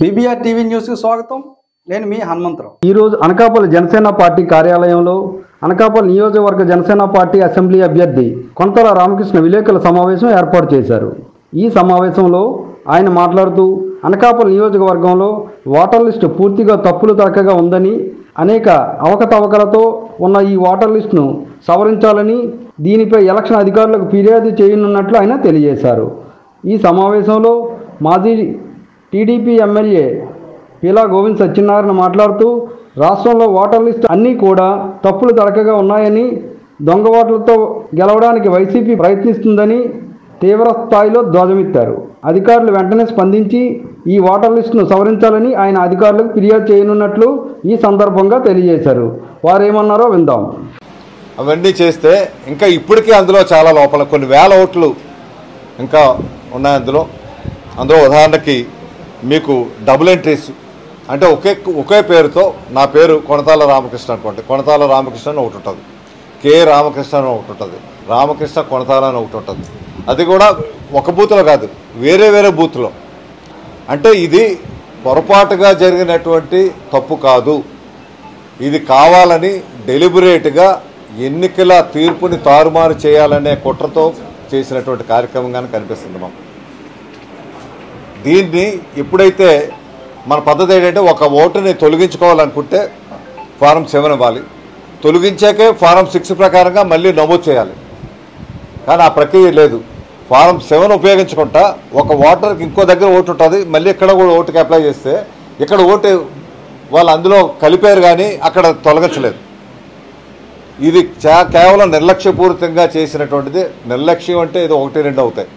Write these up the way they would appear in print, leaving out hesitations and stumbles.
BBR TV news కి స్వాగతం. నేను మీ హనుమంతరావు. ఈ రోజు అనకాపల్లి జనసేన పార్టీ కార్యాలయంలో అనకాపల్లి నియోజకవర్గ జనసేన పార్టీ అసెంబ్లీ అభ్యర్థి కొంతల రామకృష్ణ విలేకరుల సమావేశం ఏర్పాటు చేశారు. ఈ సమావేశంలో ఆయన మాట్లాడుతూ అనకాపల్లి నియోజకవర్గంలో ఓటర్ లిస్టు పూర్తిగా తప్పులు తడకగా ఉందని, అనేక అవకతవకలతో ఉన్న ఈ ఓటర్ లిస్టును సవరించాలని, దీనిపై ఎలక్షన్ అధికారులకు ఫిర్యాదు చేయనున్నట్లు ఆయన తెలియజేశారు. ఈ సమావేశంలో మాజీ టీడీపీ ఎమ్మెల్యే పీలా గోవింద్ సత్యనారాయణ మాట్లాడుతూ రాష్ట్రంలో ఓటర్ లిస్టు అన్నీ కూడా తప్పులు తడకగా ఉన్నాయని, దొంగ ఓట్లతో గెలవడానికి వైసీపీ ప్రయత్నిస్తుందని తీవ్ర స్థాయిలో ధ్వజమెత్తారు. అధికారులు వెంటనే స్పందించి ఈ ఓటర్ లిస్టును సవరించాలని ఆయన అధికారులకు ఫిర్యాదు చేయనున్నట్లు ఈ సందర్భంగా తెలియజేశారు. వారేమన్నారో విందాం. అవన్నీ చేస్తే ఇంకా ఇప్పటికీ అందులో చాలా లోపల కొన్ని వేల ఓట్లు ఇంకా ఉన్నాయి. అందులో ఉదాహరణకి మీకు డబుల్ ఎంట్రీస్ అంటే ఒకే పేరుతో నా పేరు కొనతాల రామకృష్ణ అనుకోండి, కొనతాల రామకృష్ణ అని ఒకటి ఉంటుంది, కే రామకృష్ణ అని ఒకటి ఉంటుంది, రామకృష్ణ కొనతాల అని ఒకటి ఉంటుంది. అది కూడా ఒక బూత్లో కాదు, వేరే వేరే బూత్లో. అంటే ఇది పొరపాటుగా జరిగినటువంటి తప్పు కాదు, ఇది కావాలని డెలిబరేట్గా ఎన్నికల తీర్పుని తారుమారు చేయాలనే కుట్రతో చేసినటువంటి కార్యక్రమంగానే కనిపిస్తుంది మాకు. దీన్ని ఎప్పుడైతే మన పద్ధతి ఏంటంటే ఒక ఓటుని తొలగించుకోవాలనుకుంటే ఫారం 7 ఇవ్వాలి, తొలగించాకే ఫారం 6 ప్రకారంగా మళ్ళీ నమోదు చేయాలి. కానీ ఆ ప్రక్రియ లేదు. ఫారం 7 ఉపయోగించుకుంటా ఒక ఓటర్కి ఇంకో దగ్గర ఓటు ఉంటుంది, మళ్ళీ ఇక్కడ కూడా ఓటుకి అప్లై చేస్తే ఇక్కడ ఓటు వాళ్ళు అందులో కలిపారు కానీ అక్కడ తొలగించలేదు. ఇది కేవలం నిర్లక్ష్యపూరితంగా చేసినటువంటిది. నిర్లక్ష్యం అంటే ఇది 1-2 అవుతాయి,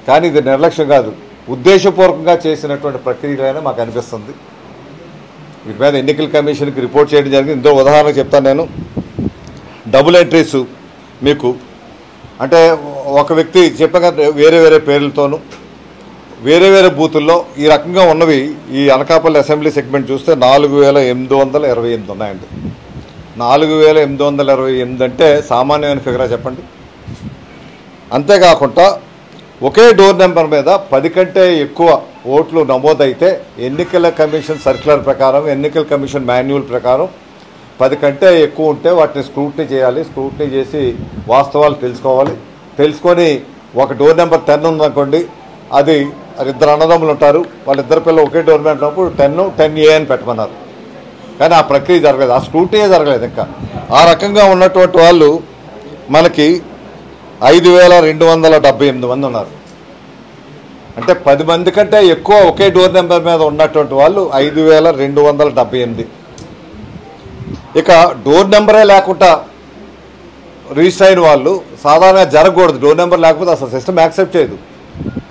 కానీ ఇది నిర్లక్ష్యం కాదు, ఉద్దేశపూర్వకంగా చేసినటువంటి ప్రక్రియగానే మాకు అనిపిస్తుంది. వీటి మీద ఎన్నికల కమిషన్కి రిపోర్ట్ చేయడం జరిగింది. ఇందులో ఉదాహరణకు చెప్తాను నేను. డబుల్ ఎంట్రీస్ మీకు అంటే ఒక వ్యక్తి చెప్పగా వేరే వేరే పేర్లతోనూ వేరే వేరే బూతుల్లో ఈ రకంగా ఉన్నవి ఈ అనకాపల్లి అసెంబ్లీ సెగ్మెంట్ చూస్తే 4828 ఉన్నాయండి. 4828 అంటే సామాన్యమైన ఫిగరా చెప్పండి. అంతేకాకుండా ఒకే డోర్ నెంబర్ మీద 10 కంటే ఎక్కువ ఓట్లు నమోదైతే ఎన్నికల కమిషన్ సర్క్యులర్ ప్రకారం, ఎన్నికల కమిషన్ మాన్యువల్ ప్రకారం 10 కంటే ఎక్కువ ఉంటే వాటిని స్క్రూటినీ చేయాలి. స్క్రూటినీ చేసి వాస్తవాలు తెలుసుకొని ఒక డోర్ నెంబర్ 10 ఉందనుకోండి, అది 2 అన్నదమ్ములు ఉంటారు, వాళ్ళిద్దరు పిల్లలు ఒకే డోర్ నెంబర్ ఉన్నప్పుడు 10A అని పెట్టమన్నారు. కానీ ఆ ప్రక్రియ జరగలేదు, ఆ స్క్రూటినీ జరగలేదు. ఇంకా ఆ రకంగా ఉన్నటువంటి వాళ్ళు మనకి 5278 మంది ఉన్నారు. అంటే 10 మంది కంటే ఎక్కువ ఒకే డోర్ నెంబర్ మీద ఉన్నటువంటి వాళ్ళు 5278. ఇక డోర్ నెంబరే లేకుండా రిజిస్టర్ అయిన వాళ్ళు సాధారణంగా జరగకూడదు, డోర్ నెంబర్ లేకపోతే అసలు సిస్టమ్ యాక్సెప్ట్ చేయదు.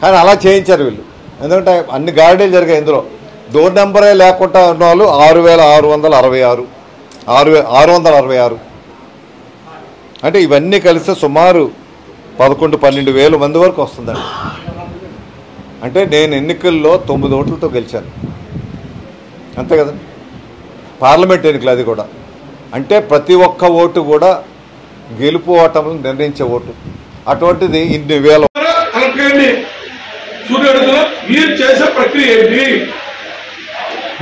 కానీ అలా చేయించారు వీళ్ళు, ఎందుకంటే అన్ని గాడిలు జరిగాయి. ఇందులో డోర్ నెంబరే లేకుండా ఉన్న వాళ్ళు 6,666. అంటే ఇవన్నీ కలిస్తే సుమారు 11-12 వేల మంది వరకు వస్తుందండి. అంటే నేను ఎన్నికల్లో 9 ఓట్లతో గెలిచాను, అంతే కదండి. పార్లమెంట్ ఎన్నికలు అది కూడా. అంటే ప్రతి ఒక్క ఓటు కూడా గెలుపు ఓటములను నిర్ణయించే ఓటు. అటువంటిది ఇన్ని వేల మీరు చేసే ప్రక్రియ ఏంటి?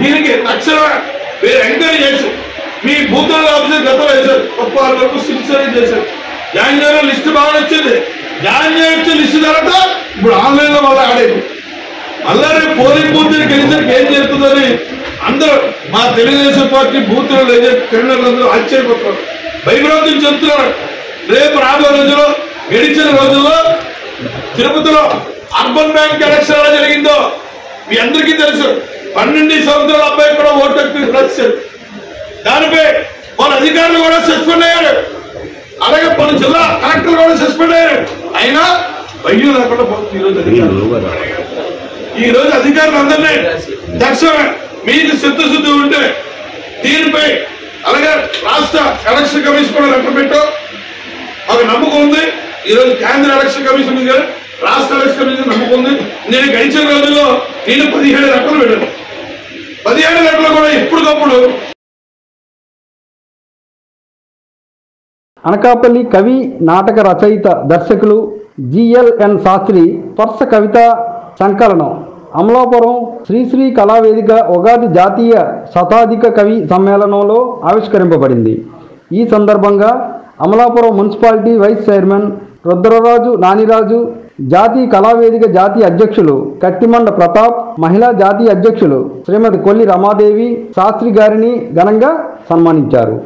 దీనికి తక్షణ ఎంక్వైరీ చేసి మీ బూతుల ఆఫీసర్ గతంలో వేశారు, 6 వరకు చేశారు. జాన్యువరిలో లిస్టు బాగా వచ్చింది. జాన్యువరి లిస్టు తర్వాత ఇప్పుడు ఆన్లైన్లో మళ్ళీ ఆడేది. మళ్ళా రేపు పోలింగ్ బూత్ గెలిచేసరికి ఏం జరుగుతుందని అందరూ మా తెలుగుదేశం పార్టీ బూత్లో టెండర్లందరూ ఆశ్చర్యపోతున్నారు, భయభ్రాంతులు చెప్తున్నారు. రేపు రాబోయే రోజుల్లో, గడిచిన రోజుల్లో తిరుపతిలో అర్బన్ బ్యాంక్ ఎలక్షన్ ఎలా జరిగిందో మీ అందరికీ తెలుసు. 12 సంవత్సరాల అబ్బాయి కూడా ఓటు రాశారు. దానిపై వాళ్ళ అధికారులు కూడా సస్పెండ్ అయ్యారు, అలాగే పలు జిల్లా కలెక్టర్లు కూడా సస్పెండ్ అయ్యారు. అయినా భయం లేకుండా పోతుంది ఈ రోజు అధికారులు అందరినీ. దక్షిణ మీకు చిత్తశుద్ధి ఉంటే దీనిపై అలాగే రాష్ట్ర ఎలక్షన్ కమిషన్ కూడా లెటర్ పెట్టాం. మాకు నమ్మకం ఉంది. ఈరోజు కేంద్ర ఎలక్షన్ కమిషన్ మీద, రాష్ట్ర ఎలక్షన్ కమిషన్ నమ్మకం ఉంది. నేను గడిచిన రోజుల్లో నేను 17 లెటర్లు పెట్టాను. 17 లెటర్లు కూడా ఎప్పటికప్పుడు. అనకాపల్లి కవి, నాటక రచయిత, దర్శకులు GLN శాస్త్రి స్పర్శ కవిత సంకలనం అమలాపురం శ్రీశ్రీ కళావేదిక ఉగాది జాతీయ శతాధిక కవి సమ్మేళనంలో ఆవిష్కరింపబడింది. ఈ సందర్భంగా Amalapuram municipality vice chairman Rudraraju Naniraju, జాతీయ కళావేదిక జాతీయ అధ్యక్షులు కట్టిమండ ప్రతాప్, మహిళా జాతీయ అధ్యక్షులు శ్రీమతి కొల్లి రమాదేవి శాస్త్రి గారిని ఘనంగా సన్మానించారు.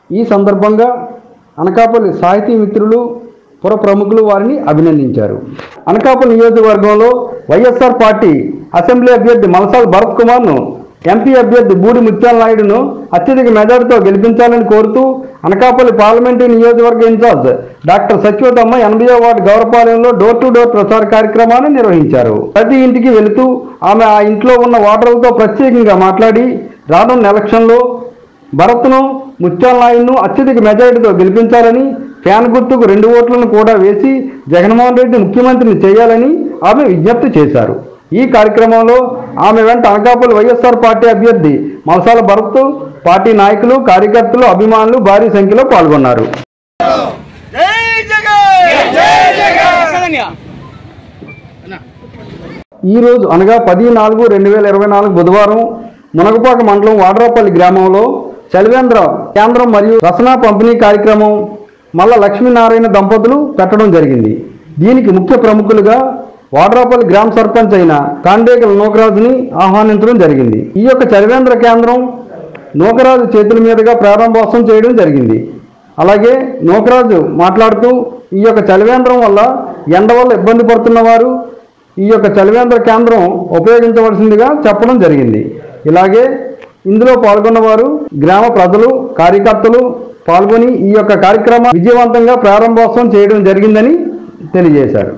ఈ సందర్భంగా అనకాపల్లి సాహితీ మిత్రులు, పుర ప్రముఖులు వారిని అభినందించారు. అనకాపల్లి నియోజకవర్గంలో వైఎస్ఆర్ పార్టీ అసెంబ్లీ అభ్యర్థి మలసాల భరత్ కుమార్ను, ఎంపీ అభ్యర్థి బూడి ముత్యాల నాయుడును అత్యధిక మెజార్టీతో గెలిపించాలని కోరుతూ అనకాపల్లి పార్లమెంటరీ నియోజకవర్గ ఇన్ఛార్జ్ డాక్టర్ సత్యవతమ్మ 80వ వార్డు గౌరపాలెంలో డోర్ టు డోర్ ప్రచార కార్యక్రమాన్ని నిర్వహించారు. ప్రతి ఇంటికి వెళుతూ ఆమె ఆ ఇంట్లో ఉన్న ఓటర్లతో ప్రత్యేకంగా మాట్లాడి రానున్న ఎలక్షన్లో భరత్ను, ముత్యాల నాయుడును అత్యధిక మెజారిటీతో గెలిపించాలని, ఫ్యాన్ గుర్తుకు 2 ఓట్లను కూడా వేసి జగన్మోహన్ రెడ్డి ముఖ్యమంత్రిని చేయాలని ఆమె విజ్ఞప్తి చేశారు. ఈ కార్యక్రమంలో ఆమె వెంట అనకాపల్లి వైఎస్ఆర్ పార్టీ అభ్యర్థి మలసాల భరత్, పార్టీ నాయకులు, కార్యకర్తలు, అభిమానులు భారీ సంఖ్యలో పాల్గొన్నారు. ఈరోజు అనగా 10/4/2024 బుధవారం మునగపాక మండలం వాడ్రాపల్లి గ్రామంలో చలివేంద్ర కేంద్రం మరియు రసనా పంపిణీ కార్యక్రమం మల్ల లక్ష్మీనారాయణ దంపతులు పెట్టడం జరిగింది. దీనికి ముఖ్య ప్రముఖులుగా వాడ్రాపల్లి గ్రామ సర్పంచ్ అయిన కాండేకల నూకరాజుని ఆహ్వానించడం జరిగింది. ఈ యొక్క చలివేంద్ర కేంద్రం నూకరాజు చేతుల మీదుగా ప్రారంభోత్సవం చేయడం జరిగింది. అలాగే నూకరాజు మాట్లాడుతూ ఈ యొక్క చలివేంద్రం వల్ల ఎండ వల్ల ఇబ్బంది పడుతున్న వారు ఈ యొక్క చలివేంద్ర కేంద్రం ఉపయోగించవలసిందిగా చెప్పడం జరిగింది. ఇలాగే ఇందులో పాల్గొన్నవారు గ్రామ ప్రజలు, కార్యకర్తలు పాల్గొని ఈ యొక్క కార్యక్రమం విజయవంతంగా ప్రారంభోత్సవం చేయడం జరిగిందని తెలియజేశారు.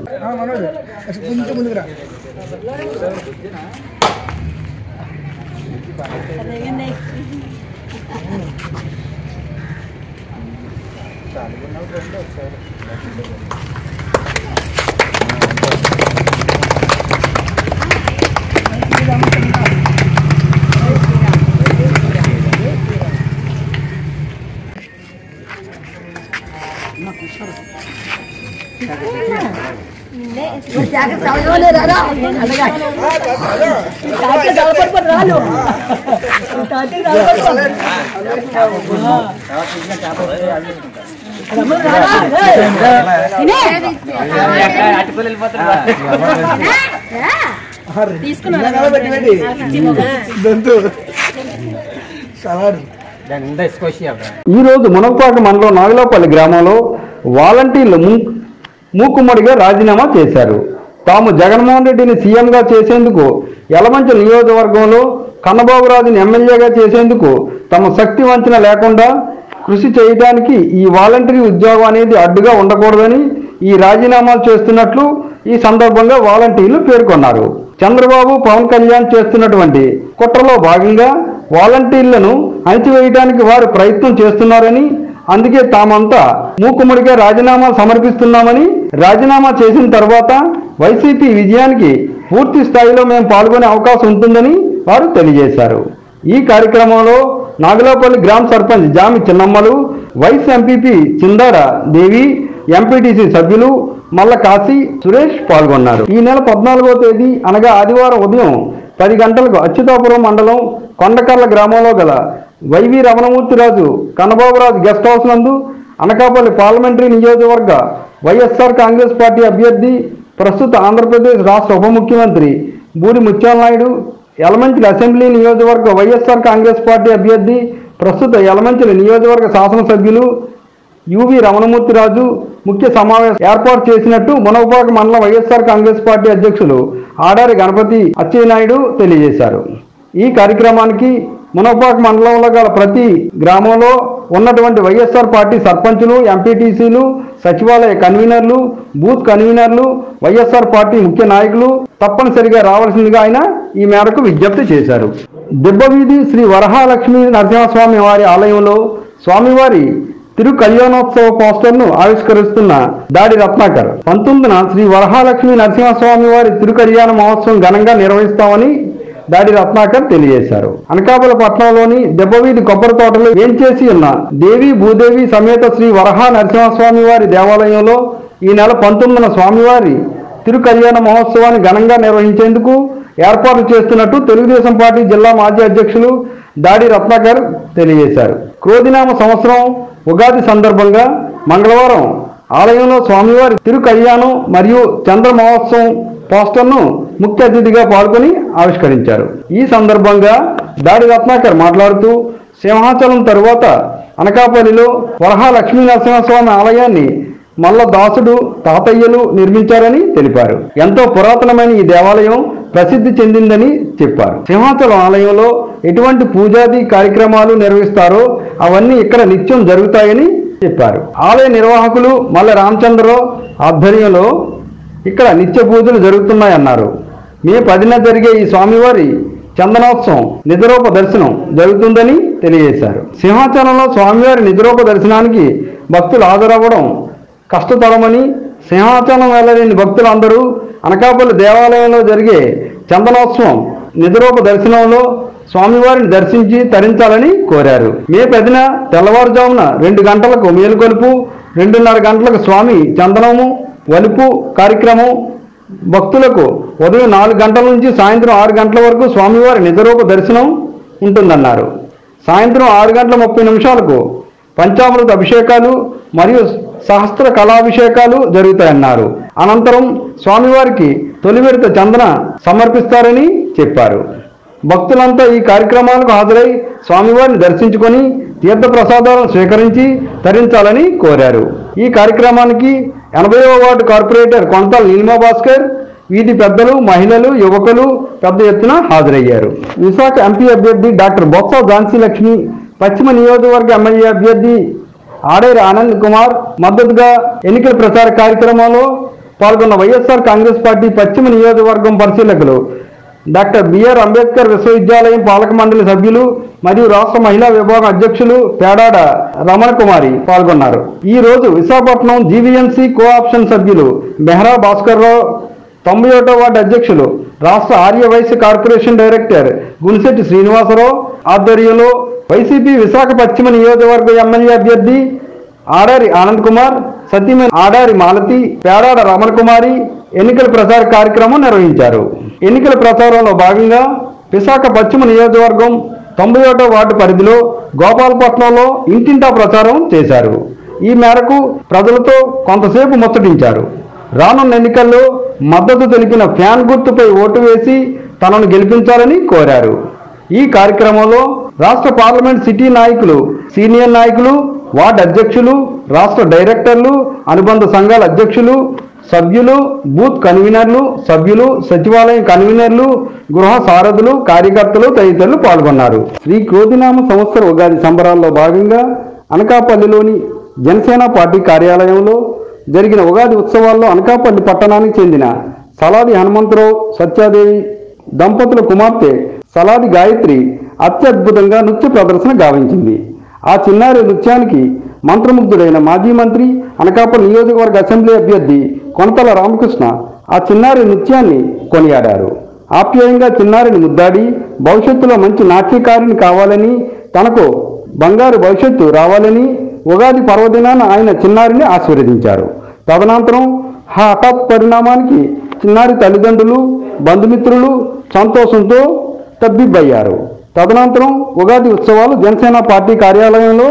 ఈరోజు మునగపాక మండలం నాగులపల్లి గ్రామంలో వాలంటీర్లు మూకుమ్మడిగా రాజీనామా చేశారు. తాము జగన్మోహన్ రెడ్డిని సీఎంగా చేసేందుకు, యలమంచి నియోజకవర్గంలో కన్నబాబురాజుని ఎమ్మెల్యేగా చేసేందుకు తమ శక్తి వంచన లేకుండా కృషి చేయడానికి ఈ వాలంటీర్ ఉద్యోగం అనేది అడ్డుగా ఉండకూడదని ఈ రాజీనామాలు చేస్తున్నట్లు ఈ సందర్భంగా వాలంటీర్లు పేర్కొన్నారు. చంద్రబాబు, పవన్ కళ్యాణ్ చేస్తున్నటువంటి కుట్రలో భాగంగా వాలంటీర్లను అణచివేయడానికి వారు ప్రయత్నం చేస్తున్నారని, అందుకే తామంతా మూకుమ్మడిగా రాజీనామాలు సమర్పిస్తున్నామని, రాజీనామా చేసిన తర్వాత వైసీపీ విజయానికి పూర్తి స్థాయిలో మేము పాల్గొనే అవకాశం ఉంటుందని వారు తెలియజేశారు. ఈ కార్యక్రమంలో నాగులపల్లి గ్రామ సర్పంచ్ జామి చిన్నమ్మలు, వైస్ ఎంపీపీ చిందాడ దేవి, ఎంపీటీసీ సభ్యులు మల్ల కాశీ సురేష్ పాల్గొన్నారు. ఈ నెల 14వ తేదీ అనగా ఆదివారం ఉదయం 10 గంటలకు అచ్యుతాపురం మండలం కొండకర్ల గ్రామంలో గల YV Ramanamurthy Raju Kannababu Raju guest house నందు అనకాపల్లి పార్లమెంటరీ నియోజకవర్గ వైఎస్ఆర్ కాంగ్రెస్ పార్టీ అభ్యర్థి, ప్రస్తుత ఆంధ్రప్రదేశ్ రాష్ట్ర ఉప ముఖ్యమంత్రి బూడి ముత్యాల నాయుడు, యలమంచిలి అసెంబ్లీ నియోజకవర్గ వైఎస్ఆర్ కాంగ్రెస్ పార్టీ అభ్యర్థి, ప్రస్తుత యలమంచిలి నియోజకవర్గ శాసనసభ్యులు యువి రమణమూర్తిరాజు ముఖ్య సమావేశం ఏర్పాటు చేసినట్టు మునగపాక మండలం వైఎస్ఆర్ కాంగ్రెస్ పార్టీ అధ్యక్షులు ఆడారి గణపతి అచ్చెన్నాయుడు తెలియజేశారు. ఈ కార్యక్రమానికి మునగపాక మండలంలో గల ప్రతి గ్రామంలో ఉన్నటువంటి వైఎస్ఆర్ పార్టీ సర్పంచులు, ఎంపీటీసీలు, సచివాలయ కన్వీనర్లు, బూత్ కన్వీనర్లు, వైఎస్ఆర్ పార్టీ ముఖ్య నాయకులు తప్పనిసరిగా రావాల్సిందిగా ఆయన ఈ మేరకు విజ్ఞప్తి చేశారు. దిబ్బవీధి శ్రీ వరహాలక్ష్మీ నరసింహస్వామి వారి ఆలయంలో స్వామివారి తిరు కళ్యాణోత్సవ పోస్టర్ను ఆవిష్కరిస్తున్న దాడి రత్నాకర్ 19న శ్రీ వరహాలక్ష్మీ నరసింహస్వామి వారి తిరు కళ్యాణ మహోత్సవం ఘనంగా నిర్వహిస్తామని దాడి రత్నాకర్ తెలియజేశారు. అనకాపల్లి పట్టణంలోని దెబ్బవీధి కొబ్బరి తోటలో వేంచేసి ఉన్న దేవి భూదేవి సమేత శ్రీ వరహా నరసింహస్వామి వారి దేవాలయంలో ఈ నెల 19న స్వామివారి తిరు కళ్యాణ మహోత్సవాన్ని ఘనంగా నిర్వహించేందుకు ఏర్పాటు చేస్తున్నట్టు తెలుగుదేశం పార్టీ జిల్లా మాజీ అధ్యక్షులు దాడి రత్నాకర్ తెలియజేశారు. క్రోధినామ సంవత్సరం ఉగాది సందర్భంగా మంగళవారం ఆలయంలో స్వామివారి తిరు కళ్యాణం మరియు చంద్ర మహోత్సవం పోస్టర్ను ముఖ్య అతిథిగా పాల్గొని ఆవిష్కరించారు. ఈ సందర్భంగా దాడి రత్నాకర్ మాట్లాడుతూ సింహాచలం తరువాత అనకాపల్లిలో వరహా లక్ష్మీ నరసింహస్వామి ఆలయాన్ని మల్ల దాసుడు తాతయ్యలు నిర్మించారని తెలిపారు. ఎంతో పురాతనమైన ఈ దేవాలయం ప్రసిద్ధి చెందిందని చెప్పారు. సింహాచలం ఆలయంలో ఎటువంటి పూజాది కార్యక్రమాలు నిర్వహిస్తారో అవన్నీ ఇక్కడ నిత్యం జరుగుతాయని చెప్పారు. ఆలయ నిర్వాహకులు మల్ల రామచంద్రరావు ఆధ్వర్యంలో ఇక్కడ నిత్య పూజలు జరుగుతున్నాయన్నారు. మే 10న జరిగే ఈ స్వామివారి చందనోత్సవం నిజరూప దర్శనం జరుగుతుందని తెలియజేశారు. సింహాచలంలో స్వామివారి నిజరూప దర్శనానికి భక్తులు హాజరవ్వడం కష్టతరమని, సింహాచలం వెళ్ళలేని భక్తులందరూ అనకాపల్లి దేవాలయంలో జరిగే చందనోత్సవం నిజరూప దర్శనంలో స్వామివారిని దర్శించి తరించాలని కోరారు. మే 10న తెల్లవారుజామున 2 గంటలకు మేలుకొలుపు, 2:30 గంటలకు స్వామి చందనము వలుపు కార్యక్రమం, భక్తులకు ఉదయం 4 గంటల నుంచి సాయంత్రం 6 గంటల వరకు స్వామివారి నిజరూప దర్శనం ఉంటుందన్నారు. సాయంత్రం 6:30 పంచామృత అభిషేకాలు మరియు సహస్ర కళాభిషేకాలు జరుగుతాయన్నారు. అనంతరం స్వామివారికి తొలి విడత చందన సమర్పిస్తారని చెప్పారు. భక్తులంతా ఈ కార్యక్రమాలకు హాజరై స్వామివారిని దర్శించుకొని తీర్థ ప్రసాదాలను స్వీకరించి తరించాలని కోరారు. ఈ కార్యక్రమానికి 80వ వార్డు కార్పొరేటర్ కొంతాల నీలిమా భాస్కర్, వీధి పెద్దలు, మహిళలు, యువకులు పెద్ద ఎత్తున హాజరయ్యారు. విశాఖ ఎంపీ అభ్యర్థి డాక్టర్ బొత్స ఝాన్సీ లక్ష్మి, పశ్చిమ నియోజకవర్గ ఎమ్మెల్యే అభ్యర్థి ఆడేరు ఆనంద్ కుమార్ మద్దతుగా ఎన్నికల ప్రచార కార్యక్రమంలో పాల్గొన్న వైఎస్ఆర్ కాంగ్రెస్ పార్టీ పశ్చిమ నియోజకవర్గం పరిశీలకులు డాక్టర్ బిఆర్ అంబేద్కర్ విశ్వవిద్యాలయం పాలక మండలి సభ్యులు మరియు రాష్ట్ర మహిళా విభాగం అధ్యక్షులు పేడాడ రమణ కుమారి పాల్గొన్నారు. ఈ రోజు విశాఖపట్నం జీవీఎంసీ కోఆప్షన్ సభ్యులు మెహ్రా భాస్కర్ రావు, 91వ వార్డు అధ్యక్షులు రాష్ట్ర ఆర్యవైశ్య కార్పొరేషన్ డైరెక్టర్ గునిశెట్టి శ్రీనివాసరావు ఆధ్వర్యంలో వైసీపీ విశాఖ పశ్చిమ నియోజకవర్గ ఎమ్మెల్యే అభ్యర్థి ఆడారి ఆనంద్ కుమార్, సతీమణి ఆడారి మాలతి, పేడాడ రమణ కుమారి ఎన్నికల ప్రచార కార్యక్రమం నిర్వహించారు. ఎన్నికల ప్రచారంలో భాగంగా విశాఖ పశ్చిమ నియోజకవర్గం 91వ వార్డు పరిధిలో గోపాలపట్నంలో ఇంటింటా ప్రచారం చేశారు. ఈ మేరకు ప్రజలతో కొంతసేపు ముచ్చటించారు. రానున్న ఎన్నికల్లో మద్దతు తెలిపిన ఫ్యాన్ గుర్తుపై ఓటు వేసి తనను గెలిపించాలని కోరారు. ఈ కార్యక్రమంలో రాష్ట్ర పార్లమెంట్ సిటీ నాయకులు, సీనియర్ నాయకులు, వార్డు అధ్యక్షులు, రాష్ట్ర డైరెక్టర్లు, అనుబంధ సంఘాల అధ్యక్షులు, సభ్యులు, బూత్ కన్వీనర్లు, సభ్యులు, సచివాలయం కన్వీనర్లు, గృహ సారథులు, కార్యకర్తలు తదితరులు పాల్గొన్నారు. శ్రీ క్రోధినామ సంవత్సర ఉగాది సంబరాల్లో భాగంగా అనకాపల్లిలోని జనసేన పార్టీ కార్యాలయంలో జరిగిన ఉగాది ఉత్సవాల్లో అనకాపల్లి పట్టణానికి చెందిన సలాది హనుమంతరావు, సత్యాదేవి దంపతుల కుమార్తె సలాది గాయత్రి అత్యద్భుతంగా నృత్య ప్రదర్శన గావించింది. ఆ చిన్నారి నృత్యానికి మంత్రముగ్ధుడైన మాజీ మంత్రి, అనకాపల్లి నియోజకవర్గ అసెంబ్లీ అభ్యర్థి కొనతల రామకృష్ణ ఆ చిన్నారి నృత్యాన్ని కొనియాడారు. ఆప్యాయంగా చిన్నారిని ముద్దాడి భవిష్యత్తులో మంచి నాట్యకారిని కావాలని, తనకు బంగారు భవిష్యత్తు రావాలని ఉగాది పర్వదినాన ఆయన చిన్నారిని ఆశీర్వదించారు. తదనంతరం హఠాత్ పరిణామానికి చిన్నారి తల్లిదండ్రులు, బంధుమిత్రులు సంతోషంతో తబ్బిబ్బయ్యారు. తదనంతరం ఉగాది ఉత్సవాలు జనసేన పార్టీ కార్యాలయంలో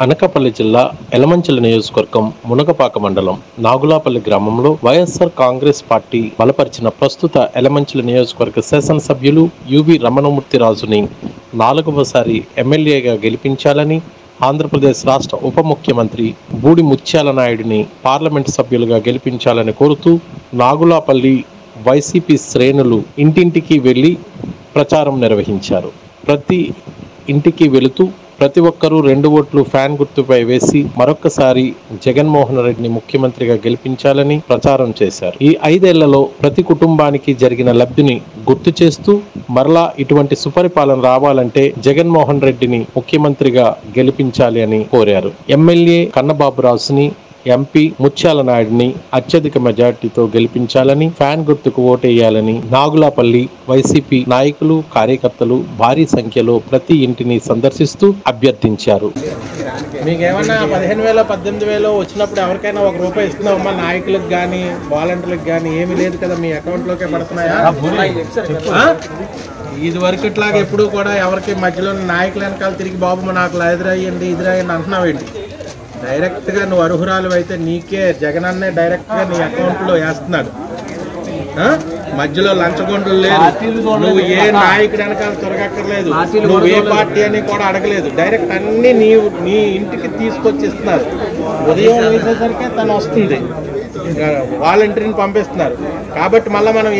అనకాపల్లి జిల్లా ఎలమంచిల నియోజకవర్గం మునగపాక మండలం నాగులాపల్లి గ్రామంలో వైఎస్ఆర్ కాంగ్రెస్ పార్టీ బలపరిచిన ప్రస్తుత ఎలమంచిల నియోజకవర్గ శాసనసభ్యులు యువి రమణమూర్తిరాజుని 4వసారి ఎమ్మెల్యేగా గెలిపించాలని ఆంధ్రప్రదేశ్ రాష్ట్ర ఉప ముఖ్యమంత్రి బూడి ముత్యాల నాయుడిని పార్లమెంటు సభ్యులుగా గెలిపించాలని కోరుతూ నాగులాపల్లి వైసీపీ శ్రేణులు ఇంటింటికి వెళ్లి ప్రచారం నిర్వహించారు. ప్రతి ఇంటికి వెళుతూ ప్రతి ఒక్కరూ 2 ఓట్లు ఫ్యాన్ గుర్తుపై వేసి మరొక్కసారి జగన్మోహన్ రెడ్డిని ముఖ్యమంత్రిగా గెలిపించాలని ప్రచారం చేశారు. ఈ 5 ఏళ్లలో ప్రతి కుటుంబానికి జరిగిన లబ్ధిని గుర్తు చేస్తూ మరలా ఇటువంటి సుపరిపాలన రావాలంటే జగన్మోహన్ రెడ్డిని ముఖ్యమంత్రిగా గెలిపించాలి అని కోరారు. ఎమ్మెల్యే కన్నబాబురాజుని, ఎంపీ ముత్యాల నాయుడిని అత్యధిక మెజార్టీతో గెలిపించాలని, ఫ్యాన్ గుర్తుకు ఓటేయాలని నాగులాపల్లి వైసీపీ నాయకులు, కార్యకర్తలు భారీ సంఖ్యలో ప్రతి ఇంటిని సందర్శిస్తూ అభ్యర్థించారు. మీకేమన్నా 15,000 18,000 వచ్చినప్పుడు ఎవరికైనా ₹1 ఇస్తున్నామమ్మా? నాయకులకు కానీ వాలంటీర్లకు కానీ ఏమీ లేదు కదా, మీ అకౌంట్లోకే పడుతున్నాయా? ఇది వరకు ఇట్లాగా ఎప్పుడు కూడా ఎవరికి మధ్యలో నాయకుల వెనకాల తిరిగి బాబు నాకు ఎదురయ్యండి ఎదురయ్యండి అంటున్నావేంటి? డైరెక్ట్గా నువ్వు అర్హురాలు అయితే నీకే జగనన్నే డైరెక్ట్గా నీ అకౌంట్లో వేస్తున్నాడు. మధ్యలో లంచగొండలు లేదు, నువ్వు ఏ నాయకుడు వెనకాల తిరగక్కర్లేదు, నువ్వు ఏ పార్టీ అని కూడా అడగలేదు, డైరెక్ట్ అన్ని నీ ఇంటికి తీసుకొచ్చి ఇస్తున్నారు. ఉదయం వేసేసరికి తను వస్తుంది, వాలంటీర్ని పంపిస్తున్నారు. కాబట్టి మళ్ళీ మనం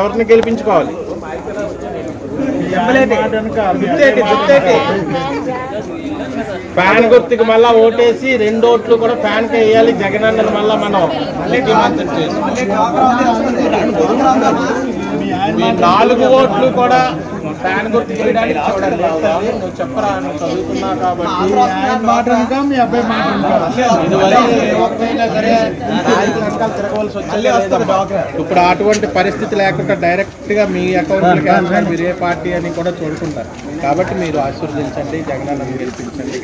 ఎవరిని గెలిపించుకోవాలి? ఫ్యాన్ గుర్తుకి మళ్ళా ఓటేసి 2 ఓట్లు కూడా ఫ్యాన్ కి వేయాలి. జగనన్నను మళ్ళా మనం ముఖ్యమంత్రి చేసి 4 ఓట్లు కూడా ఫ్యాన్ గుర్తు చేయడానికి చూడండి. నువ్వు చెప్పరా, నువ్వు చదువుకున్నావు కాబట్టి ఎవరికైనా సరే నాయకుల వెనకాల తిరగవలసి వచ్చేది. ఇప్పుడు అటువంటి పరిస్థితి లేకుండా డైరెక్ట్ గా మీ అకౌంట్లకి వేస్తారు. మీరు ఏ పార్టీ అని కూడా చూడుకుంటారు. కాబట్టి మీరు ఆశీర్వదించండి, జగనన్నను గెలిపించండి.